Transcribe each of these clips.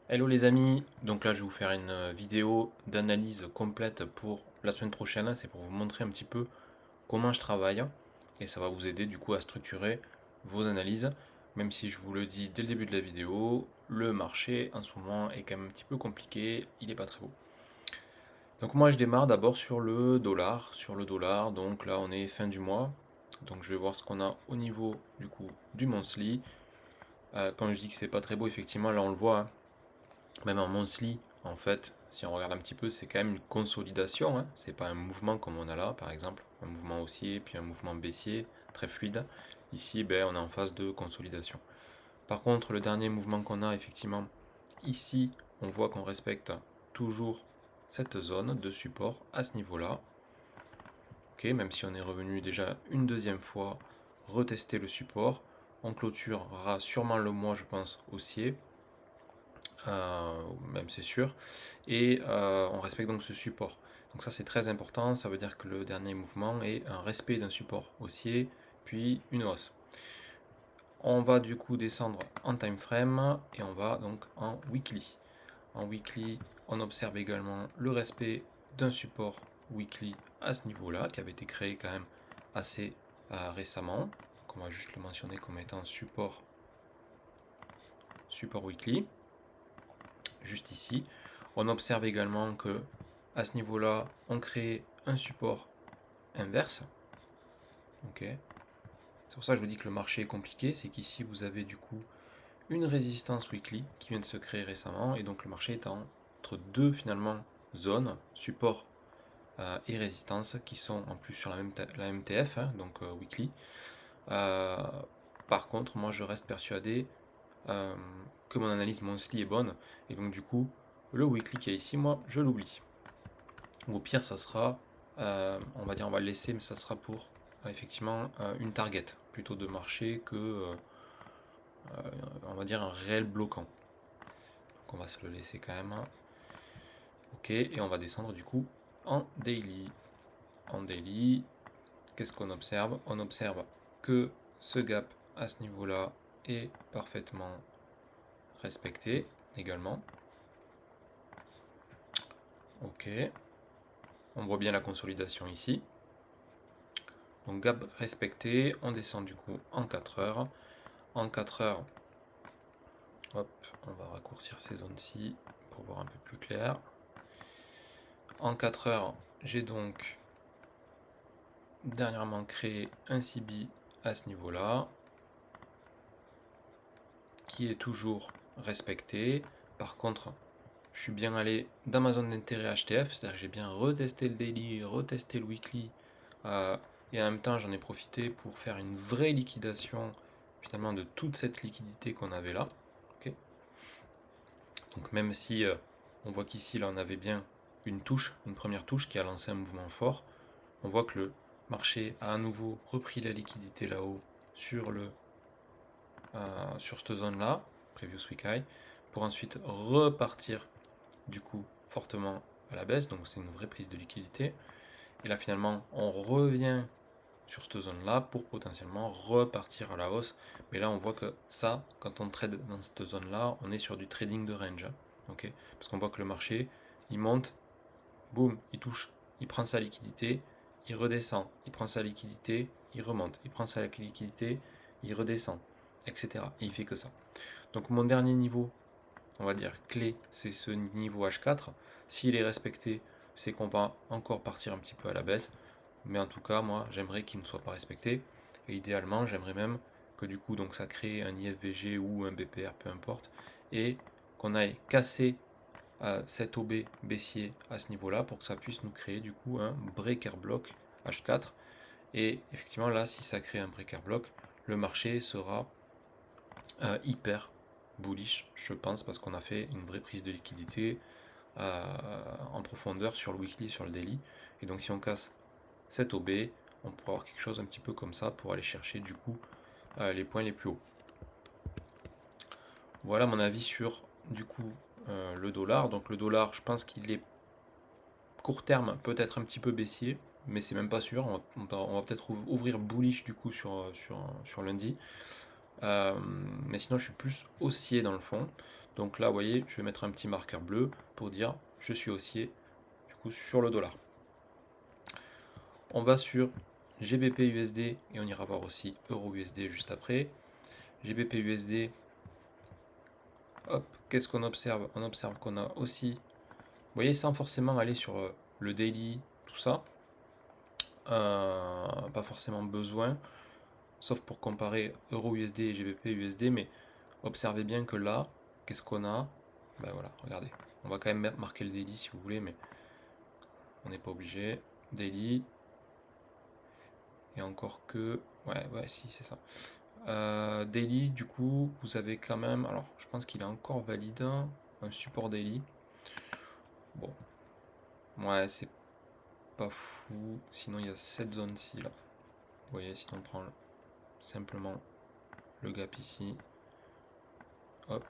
Hello les amis, donc là je vais vous faire une vidéo d'analyse complète pour la semaine prochaine, c'est pour vous montrer un petit peu comment je travaille et ça va vous aider du coup à structurer vos analyses, même si je vous le dis dès le début de la vidéo, le marché en ce moment est quand même un petit peu compliqué, il n'est pas très beau. Donc moi je démarre d'abord sur le dollar, donc là on est fin du mois, donc je vais voir ce qu'on a au niveau du coup du monthly. Quand je dis que c'est pas très beau, effectivement là on le voit, hein. Même en monthly, en fait, si on regarde un petit peu, c'est quand même une consolidation, hein. C'est pas un mouvement comme on a là, par exemple, un mouvement haussier, puis un mouvement baissier, très fluide. Ici, ben, on est en phase de consolidation. Par contre, le dernier mouvement qu'on a, effectivement, ici, on voit qu'on respecte toujours cette zone de support à ce niveau-là. Ok, même si on est revenu déjà une deuxième fois retester le support, on clôturera sûrement le mois, je pense, haussier. Même c'est sûr, et on respecte donc ce support. Donc ça c'est très important, ça veut dire que le dernier mouvement est un respect d'un support haussier, puis une hausse. On va du coup descendre en time frame et on va donc en weekly. En weekly, on observe également le respect d'un support weekly à ce niveau-là, qui avait été créé quand même assez récemment. Donc on va juste le mentionner comme étant support weekly juste ici. On observe également que à ce niveau-là, on crée un support inverse. Ok. C'est pour ça que je vous dis que le marché est compliqué, c'est qu'ici vous avez du coup une résistance weekly qui vient de se créer récemment, et donc le marché est entre deux finalement zones, support et résistance, qui sont en plus sur la MTF, hein, donc weekly. Euh, Par contre, moi je reste persuadé euh, que mon analyse monthly est bonne, et donc du coup, le weekly qui est ici, moi je l'oublie. Ou au pire, ça sera, on va dire, on va le laisser, mais ça sera pour effectivement une target plutôt de marché que, on va dire, un réel bloquant. Donc on va se le laisser quand même. Ok, et on va descendre du coup en daily. En daily, qu'est-ce qu'on observe? On observe que ce gap à ce niveau-là est parfaitement respecté également. Ok, on voit bien la consolidation ici. Donc gap respecté, on descend du coup en 4 heures. En 4 heures, hop, on va raccourcir ces zones-ci pour voir un peu plus clair. En 4 heures, j'ai donc dernièrement créé un CB à ce niveau-là, qui est toujours respecté. Par contre, je suis bien allé dans ma zone d'intérêt HTF, c'est-à-dire que j'ai bien retesté le daily, retesté le weekly, et en même temps j'en ai profité pour faire une vraie liquidation finalement de toute cette liquidité qu'on avait là. Okay. Donc même si on voit qu'ici là on avait bien une première touche qui a lancé un mouvement fort, on voit que le marché a à nouveau repris la liquidité là-haut sur sur cette zone là, previous week high, pour ensuite repartir du coup fortement à la baisse, donc c'est une vraie prise de liquidité. Et là finalement on revient sur cette zone là pour potentiellement repartir à la hausse. Mais là on voit que ça, quand on trade dans cette zone là, on est sur du trading de range. Ok, parce qu'on voit que le marché il monte, boum, il touche, il prend sa liquidité, il redescend, il prend sa liquidité, il remonte, il prend sa liquidité, il redescend, etc. Et il fait que ça. Donc mon dernier niveau, on va dire clé, c'est ce niveau H4. S'il est respecté, c'est qu'on va encore partir un petit peu à la baisse. Mais en tout cas, moi, j'aimerais qu'il ne soit pas respecté. Et idéalement, j'aimerais même que du coup, donc ça crée un IFVG ou un BPR, peu importe, et qu'on aille casser cet OB baissier à ce niveau-là pour que ça puisse nous créer du coup un breaker block H4. Et effectivement, là, si ça crée un breaker block, le marché sera hyper bullish, je pense, parce qu'on a fait une vraie prise de liquidité en profondeur sur le weekly et sur le daily. Et donc si on casse cette OB, on pourra avoir quelque chose un petit peu comme ça pour aller chercher du coup les points les plus hauts. Voilà mon avis sur du coup le dollar. Donc le dollar, je pense qu'il est court terme peut-être un petit peu baissier, mais c'est même pas sûr. On va peut-être ouvrir bullish du coup sur lundi. Mais sinon, je suis plus haussier dans le fond. Donc là, vous voyez, je vais mettre un petit marqueur bleu pour dire je suis haussier du coup sur le dollar. On va sur GBP USD et on ira voir aussi Euro USD juste après. GBP USD, hop, qu'est-ce qu'on observe? On observe qu'on a aussi, vous voyez, sans forcément aller sur le daily, tout ça, pas forcément besoin, sauf pour comparer Euro USD et GBP USD, mais observez bien que là, qu'est-ce qu'on a? Ben voilà, regardez, on va quand même marquer le daily si vous voulez, mais on n'est pas obligé. Daily, et encore que, ouais, si, c'est ça. Daily, du coup, vous avez quand même, alors je pense qu'il est encore valide, un support daily. Bon, ouais, c'est pas fou. Sinon, il y a cette zone-ci, là. Vous voyez, si on prend simplement le gap ici, hop.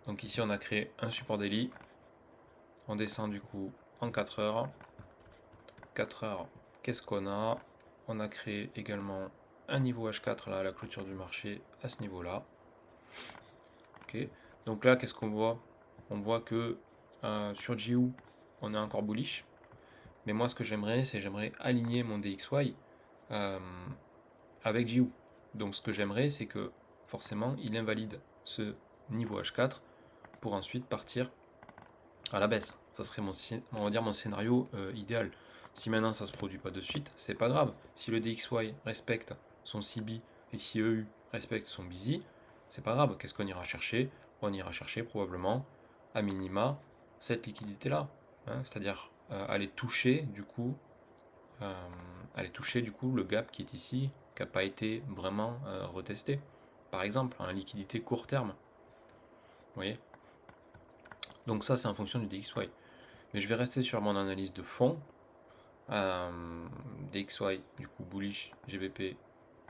Donc ici, on a créé un support daily. On descend du coup en 4 heures. 4 heures, qu'est-ce qu'on a? On a créé également un niveau H4 là, à la clôture du marché à ce niveau-là. Ok. Donc là, qu'est-ce qu'on voit? On voit que sur GU, on est encore bullish. Mais moi, ce que j'aimerais, c'est j'aimerais aligner mon DXY avec GU. Donc ce que j'aimerais, c'est que forcément, il invalide ce niveau H4 pour ensuite partir à la baisse. Ça serait on va dire mon scénario idéal. Si maintenant ça se produit pas de suite, c'est pas grave. Si le DXY respecte son CB et si EU respecte son BZ, c'est pas grave. Qu'est-ce qu'on ira chercher? On ira chercher probablement à minima cette liquidité là, hein, c'est-à-dire aller toucher du coup le gap qui est ici, qui n'a pas été vraiment retesté. Par exemple, en liquidité court terme. Vous voyez? Donc ça, c'est en fonction du DXY. Mais je vais rester sur mon analyse de fond. DXY, du coup, bullish, GBP,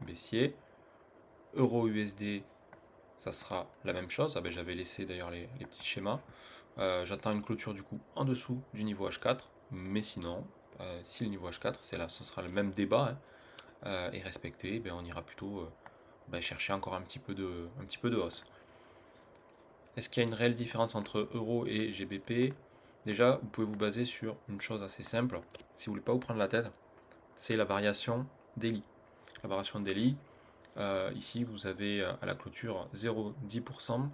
baissier. Euro USD, ça sera la même chose. Ah ben, j'avais laissé d'ailleurs les petits schémas. J'attends une clôture du coup en dessous du niveau H4. Mais sinon, si le niveau H4, c'est là, ce sera le même débat, hein, est respecté, ben, on ira plutôt chercher encore un petit peu de hausse. Est-ce qu'il y a une réelle différence entre euro et GBP? Déjà, vous pouvez vous baser sur une chose assez simple, si vous ne voulez pas vous prendre la tête, c'est la variation daily. La variation daily, ici vous avez à la clôture 0,10%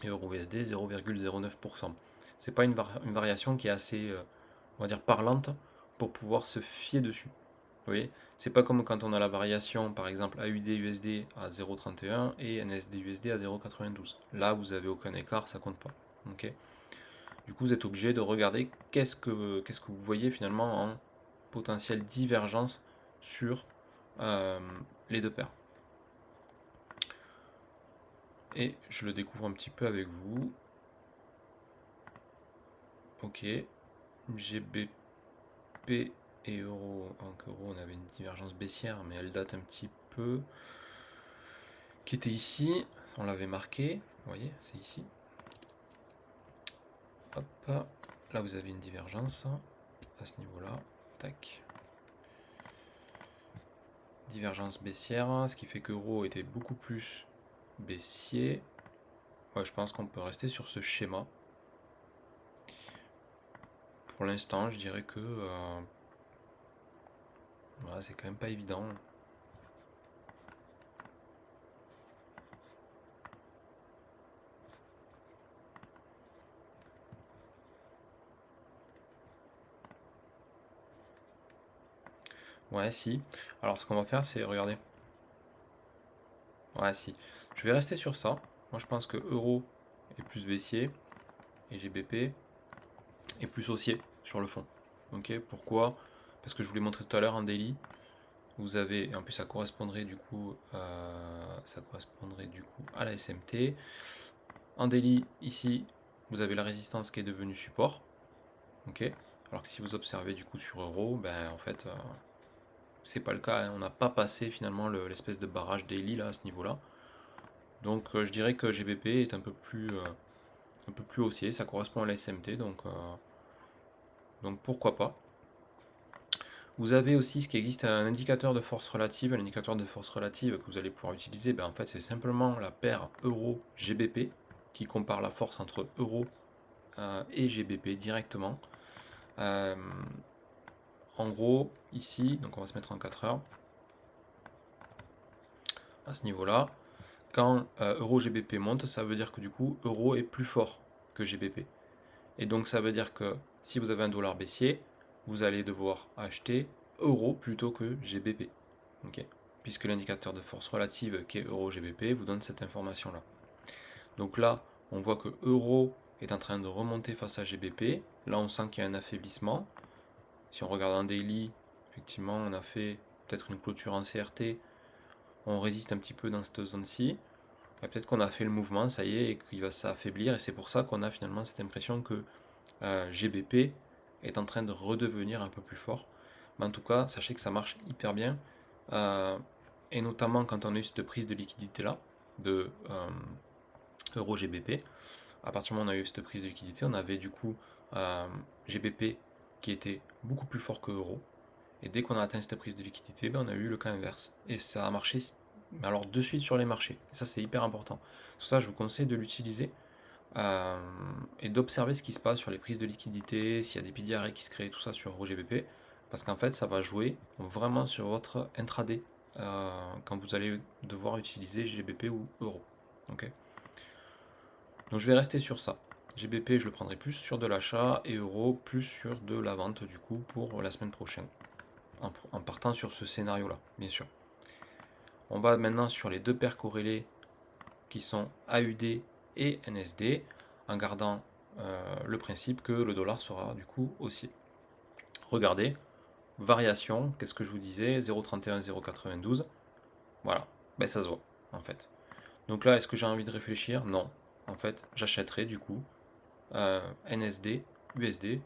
et euro USD 0,09%. C'est pas une variation qui est assez, on va dire, parlante pour pouvoir se fier dessus. Vous voyez, c'est pas comme quand on a la variation, par exemple AUD-USD à 0,31 et NSD-USD à 0,92. Là, vous avez aucun écart, ça compte pas. Ok. Du coup, vous êtes obligé de regarder qu'est-ce que vous voyez finalement en potentielle divergence sur les deux paires. Et je le découvre un petit peu avec vous. Ok. GBP et euro. En euro, on avait une divergence baissière, mais elle date un petit peu. Qui était ici, on l'avait marqué, vous voyez, c'est ici. Hop, là vous avez une divergence à ce niveau-là, tac. Divergence baissière, ce qui fait que euro était beaucoup plus baissier. Ouais, je pense qu'on peut rester sur ce schéma. Pour l'instant, je dirais que voilà, c'est quand même pas évident. Ouais, si. Alors, ce qu'on va faire, c'est regarder. Ouais, si. Je vais rester sur ça. Moi, je pense que euro est plus baissier et GBP est plus haussier sur le fond. Ok, pourquoi? Parce que je vous l'ai montré tout à l'heure en daily. Vous avez, en plus ça correspondrait du coup, à la SMT. En daily, ici, vous avez la résistance qui est devenue support. Ok. Alors que si vous observez du coup sur euro, ben en fait, c'est pas le cas. Hein. On n'a pas passé finalement l'espèce de barrage daily là à ce niveau-là. Donc je dirais que GBP est un peu plus haussier. Ça correspond à la SMT, donc pourquoi pas. Vous avez aussi ce qui existe un indicateur de force relative. Un indicateur de force relative que vous allez pouvoir utiliser, en fait, c'est simplement la paire euro-GBP qui compare la force entre euro et GBP directement. En gros, ici, donc on va se mettre en 4 heures. À ce niveau-là, quand euro-GBP monte, ça veut dire que du coup, euro est plus fort que GBP. Et donc ça veut dire que si vous avez un dollar baissier, vous allez devoir acheter euro plutôt que GBP. Okay. Puisque l'indicateur de force relative qui est euro-GBP vous donne cette information-là. Donc là, on voit que euro est en train de remonter face à GBP. Là, on sent qu'il y a un affaiblissement. Si on regarde en daily, effectivement, on a fait peut-être une clôture en CRT. On résiste un petit peu dans cette zone-ci. Peut-être qu'on a fait le mouvement, ça y est, et qu'il va s'affaiblir. Et c'est pour ça qu'on a finalement cette impression que GBP est en train de redevenir un peu plus fort. Mais en tout cas, sachez que ça marche hyper bien. Et notamment quand on a eu cette prise de liquidité là, de euro GBP. À partir du moment où on a eu cette prise de liquidité, on avait du coup GBP qui était beaucoup plus fort que euro. Et dès qu'on a atteint cette prise de liquidité, on a eu le cas inverse. Et ça a marché alors de suite sur les marchés. Et ça, c'est hyper important. C'est pour ça que je vous conseille de l'utiliser et d'observer ce qui se passe sur les prises de liquidité, s'il y a des PDR qui se créent, tout ça sur EuroGBP, parce qu'en fait ça va jouer vraiment sur votre intraday quand vous allez devoir utiliser GBP ou euro. Okay. Donc je vais rester sur ça. GBP je le prendrai plus sur de l'achat et euro plus sur de la vente du coup pour la semaine prochaine, en partant sur ce scénario là, bien sûr. On va maintenant sur les deux paires corrélées qui sont AUD et NSD, en gardant le principe que le dollar sera du coup haussier. Regardez, variation, qu'est-ce que je vous disais, 0,31, 0,92, voilà, ça se voit en fait. Donc là, est-ce que j'ai envie de réfléchir? Non, en fait, j'achèterai du coup NSD, USD,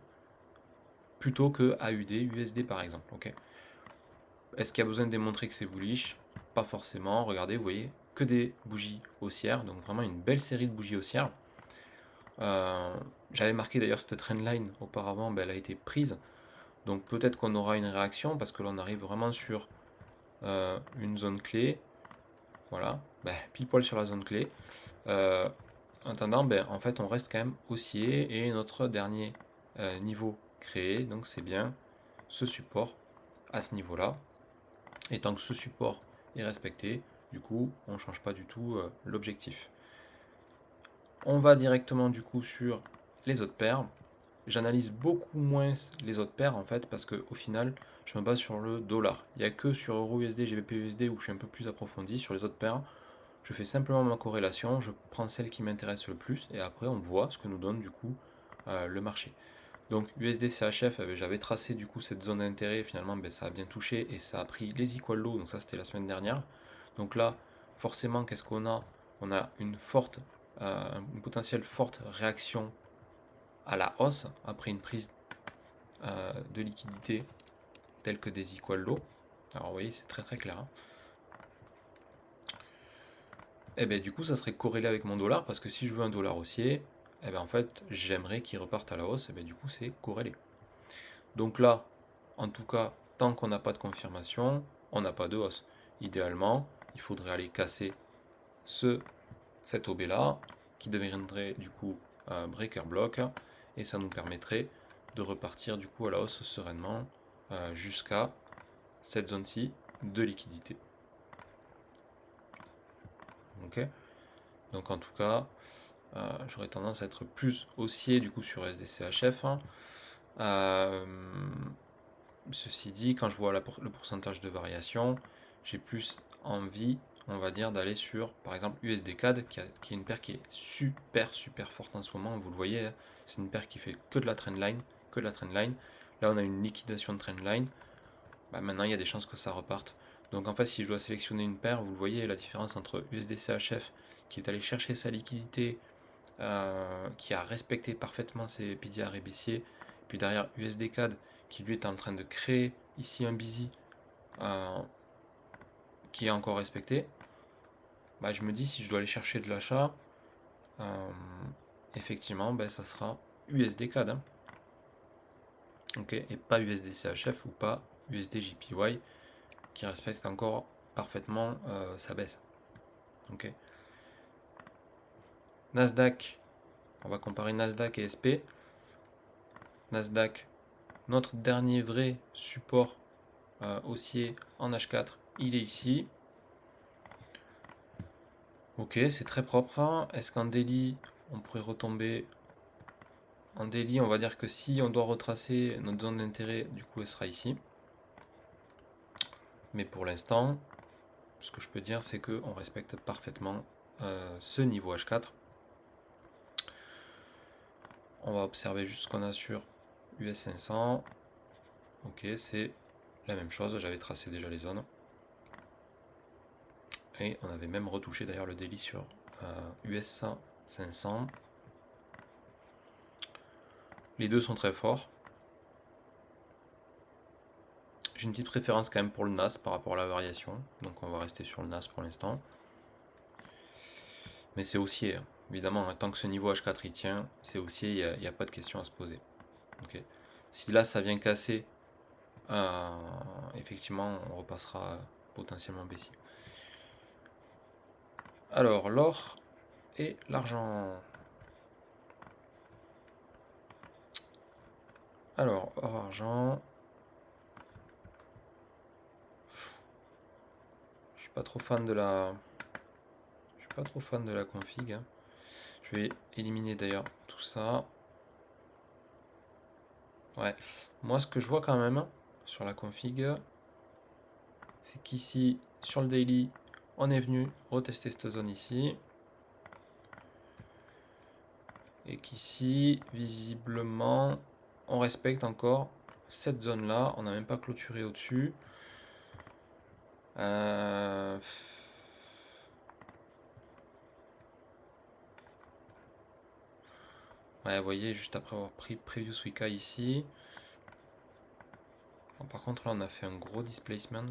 plutôt que AUD, USD par exemple. Okay. Est-ce qu'il y a besoin de démontrer que c'est bullish? Pas forcément, regardez, vous voyez, que des bougies haussières, donc vraiment une belle série de bougies haussières. J'avais marqué d'ailleurs cette trendline auparavant, elle a été prise. Donc peut-être qu'on aura une réaction parce que l'on arrive vraiment sur une zone clé. Voilà, pile poil sur la zone clé. En attendant, en fait, on reste quand même haussier et notre dernier niveau créé, donc c'est bien ce support à ce niveau-là. Et tant que ce support est respecté, du coup, on ne change pas du tout l'objectif. On va directement du coup sur les autres paires. J'analyse beaucoup moins les autres paires en fait parce qu'au final je me base sur le dollar. Il n'y a que sur Euro USD, GBP USD où je suis un peu plus approfondi. Sur les autres paires, je fais simplement ma corrélation, je prends celle qui m'intéresse le plus et après on voit ce que nous donne du coup le marché. Donc USD CHF, j'avais tracé du coup cette zone d'intérêt, finalement ça a bien touché et ça a pris les equal low, donc ça c'était la semaine dernière. Donc là, forcément, qu'est-ce qu'on a? On a une potentielle forte réaction à la hausse après une prise de liquidité telle que des equal low. Alors vous voyez, c'est très très clair. Et du coup, ça serait corrélé avec mon dollar parce que si je veux un dollar haussier, en fait, j'aimerais qu'il reparte à la hausse. Et du coup, c'est corrélé. Donc là, en tout cas, tant qu'on n'a pas de confirmation, on n'a pas de hausse. Idéalement, il faudrait aller casser cet OB là qui deviendrait du coup un breaker block et ça nous permettrait de repartir du coup à la hausse sereinement jusqu'à cette zone-ci de liquidité. Ok. Donc en tout cas, j'aurais tendance à être plus haussier du coup sur SDCHF. Ceci dit, quand je vois le pourcentage de variation, j'ai plus envie, on va dire, d'aller sur par exemple USD-CAD qui est une paire qui est super forte en ce moment. Vous le voyez, c'est une paire qui fait que de la trendline, Là, on a une liquidation de trendline. Maintenant, il y a des chances que ça reparte. Donc en fait, si je dois sélectionner une paire, vous le voyez, la différence entre USD-CHF qui est allé chercher sa liquidité, qui a respecté parfaitement ses PDR et baissiers, puis derrière USD-CAD qui lui est en train de créer ici un busy qui est encore respecté, je me dis si je dois aller chercher de l'achat, effectivement, ça sera USD-CAD. Ok, et pas USD-CHF ou pas USD JPY qui respecte encore parfaitement sa baisse. Ok. Nasdaq, on va comparer Nasdaq et SP. Nasdaq, notre dernier vrai support haussier en H4, il est ici. Ok, c'est très propre. Est-ce qu'en daily, on pourrait retomber en daily? On va dire que si on doit retracer notre zone d'intérêt, du coup, elle sera ici. Mais pour l'instant, ce que je peux dire, c'est qu'on respecte parfaitement ce niveau H4. On va observer juste ce qu'on a sur US 500. Ok, c'est la même chose. J'avais tracé déjà les zones. Et on avait même retouché d'ailleurs le daily sur US 500. Les deux sont très forts. J'ai une petite préférence quand même pour le NAS par rapport à la variation. Donc on va rester sur le NAS pour l'instant. Mais c'est haussier. Hein. Évidemment, tant que ce niveau H4 il tient, c'est haussier, il n'y a pas de question à se poser. Okay. Si là ça vient casser, effectivement on repassera potentiellement baissier. Alors l'or et l'argent. Alors or argent. Je suis pas trop fan de la. Je suis pas trop fan de la config. Hein. Je vais éliminer d'ailleurs tout ça. Ouais. Moi ce que je vois quand même sur la config, c'est qu'ici sur le daily, on est venu retester cette zone ici. Et qu'ici, visiblement, on respecte encore cette zone-là. On n'a même pas clôturé au-dessus. Ouais, vous voyez, juste après avoir pris Previous Week High ici. Bon, par contre, là, on a fait un gros displacement.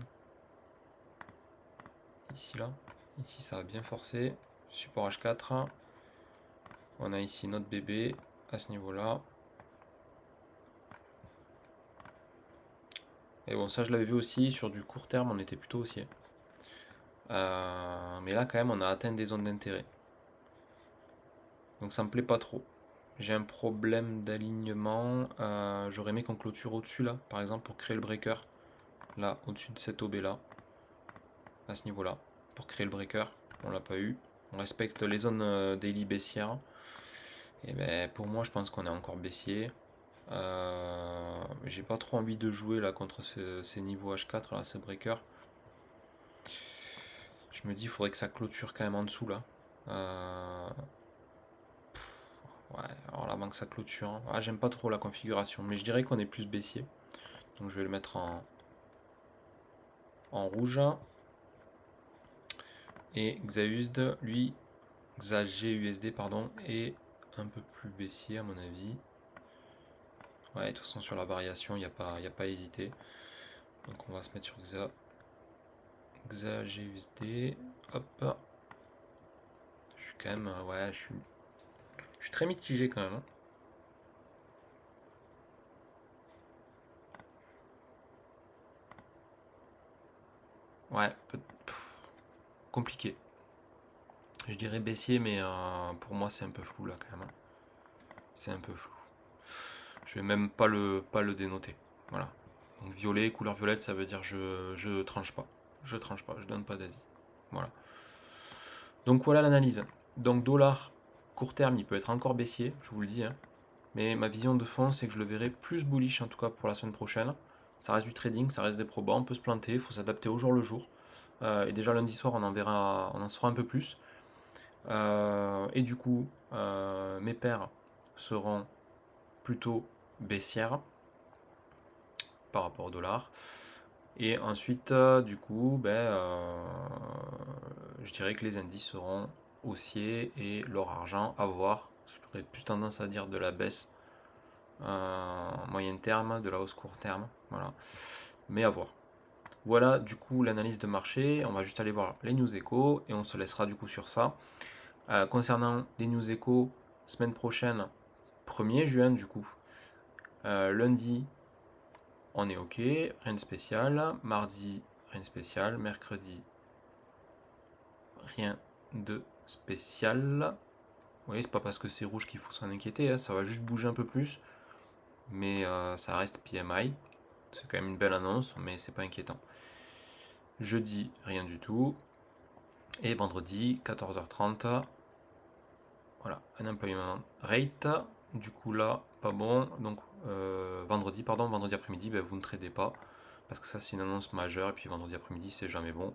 Ici, là. Ici, ça a bien forcé. Support H4. On a ici notre bébé à ce niveau-là. Et bon, ça, je l'avais vu aussi. Sur du court terme, on était plutôt haussier. Mais là, quand même, on a atteint des zones d'intérêt. Donc, ça me plaît pas trop. J'ai un problème d'alignement. J'aurais aimé qu'on clôture au-dessus là, par exemple, pour créer le breaker. Là, au-dessus de cette OB là. À ce niveau-là. Pour créer le breaker. On l'a pas eu. On respecte les zones daily baissières. Et ben pour moi, je pense qu'on est encore baissier. J'ai pas trop envie de jouer là contre ces niveaux H4 là, ces breakers. Je me dis, il faudrait que ça clôture quand même en dessous là. Ouais, alors là, avant que ça clôture. Hein. Ah, j'aime pas trop la configuration, mais je dirais qu'on est plus baissier. Donc je vais le mettre en rouge. Et XAUSD, lui, XAGUSD, pardon, est un peu plus baissier à mon avis. Ouais, de toute façon, sur la variation, il n'y a pas à hésiter. Donc on va se mettre sur XAGUSD. Hop. Je suis quand même, ouais, je suis très mitigé quand même. Hein. Ouais, compliqué. Je dirais baissier, mais pour moi, c'est un peu flou là quand même. Hein. C'est un peu flou. Je vais même pas le dénoter. Voilà. Donc violet, couleur violette, ça veut dire je tranche pas. Je tranche pas, je donne pas d'avis. Voilà. Donc voilà l'analyse. Donc dollar, court terme, il peut être encore baissier, je vous le dis. Hein. Mais ma vision de fond, c'est que je le verrai plus bullish en tout cas pour la semaine prochaine. Ça reste du trading, ça reste des probas, on peut se planter, il faut s'adapter au jour le jour. Et déjà lundi soir, on en saura un peu plus. Et du coup, mes paires seront plutôt baissières par rapport au dollar. Et ensuite, du coup, je dirais que les indices seront haussiers et l'or argent à voir. J'aurais plus tendance à dire de la baisse moyen terme, de la hausse court terme. Voilà. Mais à voir. Voilà du coup l'analyse de marché. On va juste aller voir les news échos et on se laissera du coup sur ça. Concernant les news échos, semaine prochaine, 1er juin du coup, lundi, on est OK, rien de spécial. Mardi, rien de spécial. Mercredi, rien de spécial. Vous voyez, c'est pas parce que c'est rouge qu'il faut s'en inquiéter, hein, ça va juste bouger un peu plus. Mais ça reste PMI. C'est quand même une belle annonce, mais c'est pas inquiétant. Jeudi, rien du tout. Et vendredi, 14h30. Voilà, unemployment rate. Du coup là, pas bon. Donc vendredi après-midi, ben, vous ne tradez pas. Parce que ça c'est une annonce majeure. Et puis vendredi après-midi, c'est jamais bon.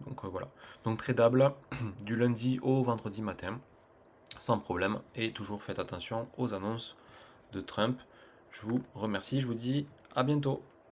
Donc voilà. Donc tradable du lundi au vendredi matin. Sans problème. Et toujours faites attention aux annonces de Trump. Je vous remercie. Je vous dis à bientôt.